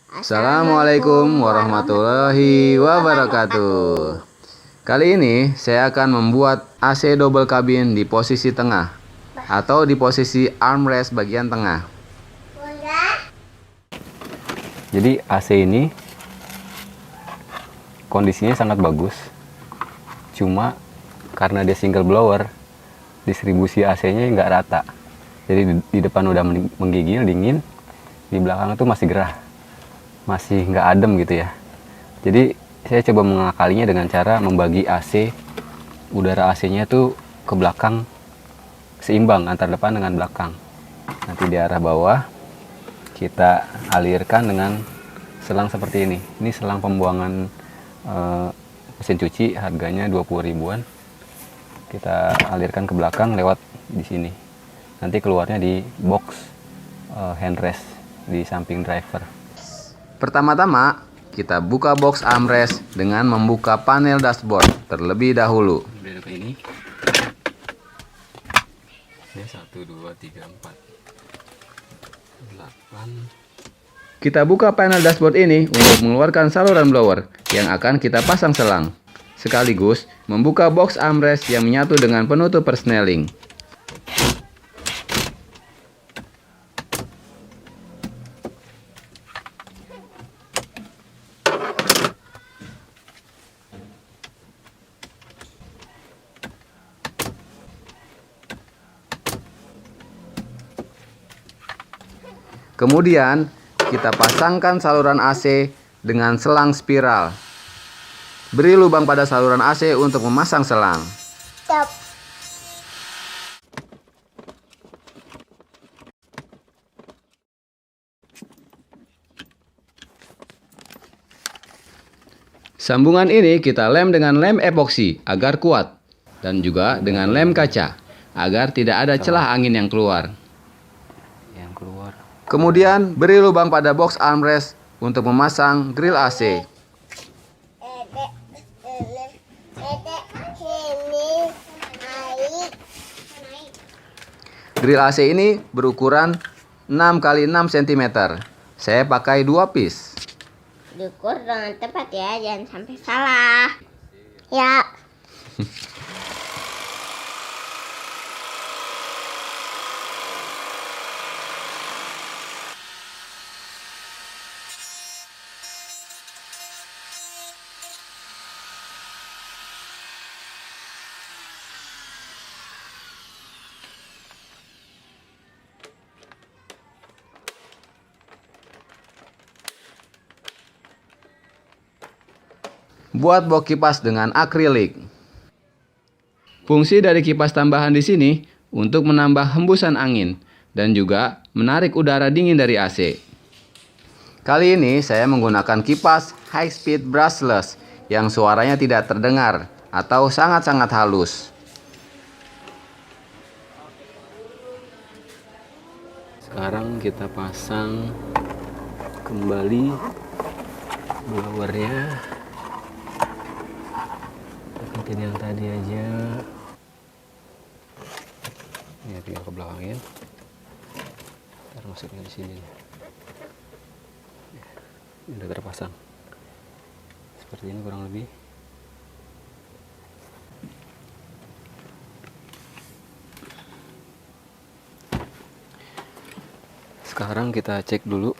Assalamualaikum warahmatullahi wabarakatuh. Kali ini saya akan membuat AC double cabin di posisi tengah atau di posisi armrest bagian tengah. Jadi AC ini kondisinya sangat bagus. Cuma karena dia single blower, distribusi AC-nya nggak rata. Jadi di depan udah menggigil dingin, di belakang itu masih gerah, masih nggak adem gitu ya. Jadi saya coba mengakalinya dengan cara membagi AC, udara AC-nya tuh ke belakang seimbang antara depan dengan belakang. Nanti di arah bawah kita alirkan dengan selang seperti ini. Ini selang pembuangan mesin cuci, harganya 20 ribuan. Kita alirkan ke belakang lewat di sini. Nanti keluarnya di box handrest di samping driver. Pertama-tama kita buka box armrest dengan membuka panel dashboard terlebih dahulu. Belok ke ini. Ya, 1, 2, 3, 4, 8. Kita buka panel dashboard ini untuk mengeluarkan saluran blower yang akan kita pasang selang, sekaligus membuka box armrest yang menyatu dengan penutup persneling. Kemudian kita pasangkan saluran AC dengan selang spiral. Beri lubang pada saluran AC untuk memasang selang. Stop. Sambungan ini kita lem dengan lem epoksi agar kuat, dan juga dengan lem kaca agar tidak ada celah angin yang keluar. Kemudian beri lubang pada box armrest untuk memasang grill AC. Grill AC ini berukuran 6 x 6 cm. Saya pakai 2 piece. Diukur dengan tepat ya, jangan sampai salah. Ya. Buat box kipas dengan akrilik. Fungsi dari kipas tambahan di sini untuk menambah hembusan angin dan juga menarik udara dingin dari AC. Kali ini saya menggunakan kipas high speed brushless yang suaranya tidak terdengar atau sangat-sangat halus. Sekarang kita pasang kembali blowernya. Ikutin yang tadi aja. Ini tinggal ke belakangin. Ntar masuknya di sini. Ini udah terpasang. Seperti ini kurang lebih. Sekarang kita cek dulu.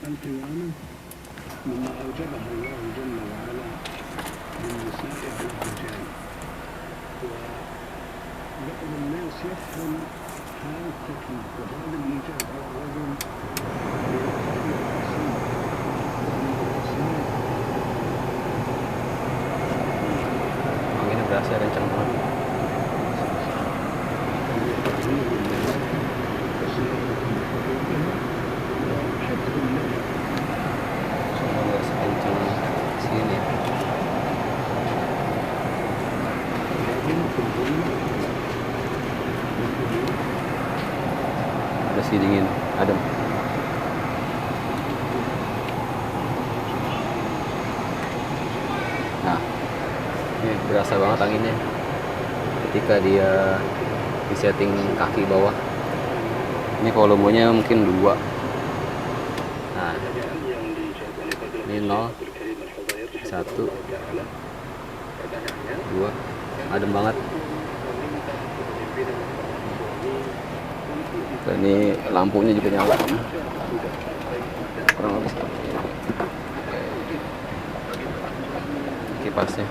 القيامة مما أوجبها الله جل وعلا للنساء على الرجال، وبعض الناس يفهم هذا التكليف وهذا الإيجاب على الرجل Ini berasa kencang banget. Masih dingin, adem. Nah, ini berasa banget anginnya ketika dia disetting kaki bawah. Ini volumenya mungkin 2. Nah, ini 0, 1, 2, adem banget. Dan ini lampunya juga nyala, kurang lebih seperti ini. Kipasnya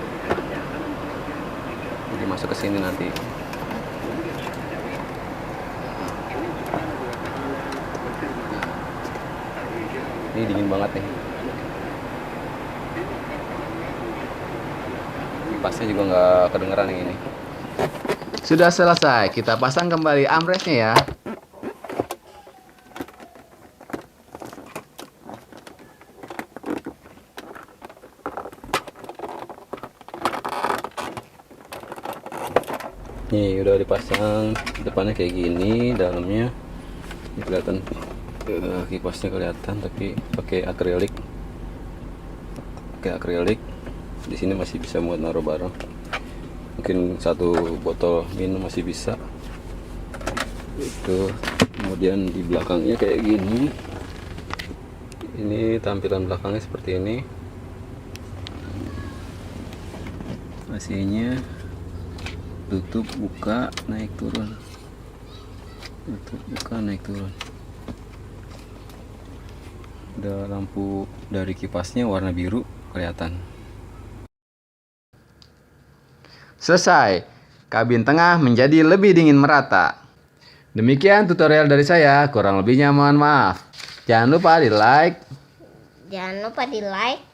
jadi masuk ke sini nanti. Ini dingin banget nih. Kipasnya juga nggak kedengeran yang ini. Sudah selesai, kita pasang kembali armrestnya ya. Nih udah dipasang, depannya kayak gini, dalamnya ini kelihatan kipasnya kelihatan, tapi pakai akrilik. Di sini masih bisa muat naruh barang. Mungkin 1 botol minum masih bisa. Itu kemudian di belakangnya kayak gini. Ini tampilan belakangnya seperti ini. AC-nya tutup buka naik turun, tutup buka naik turun. Ada lampu dari kipasnya warna biru kelihatan. Selesai, kabin tengah menjadi lebih dingin merata. Demikian tutorial dari saya, kurang lebihnya mohon maaf. Jangan lupa di like,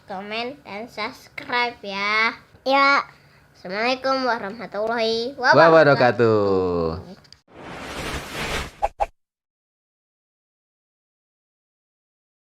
komen, dan subscribe ya. Ya. Assalamualaikum warahmatullahi wabarakatuh. wabarakatuh.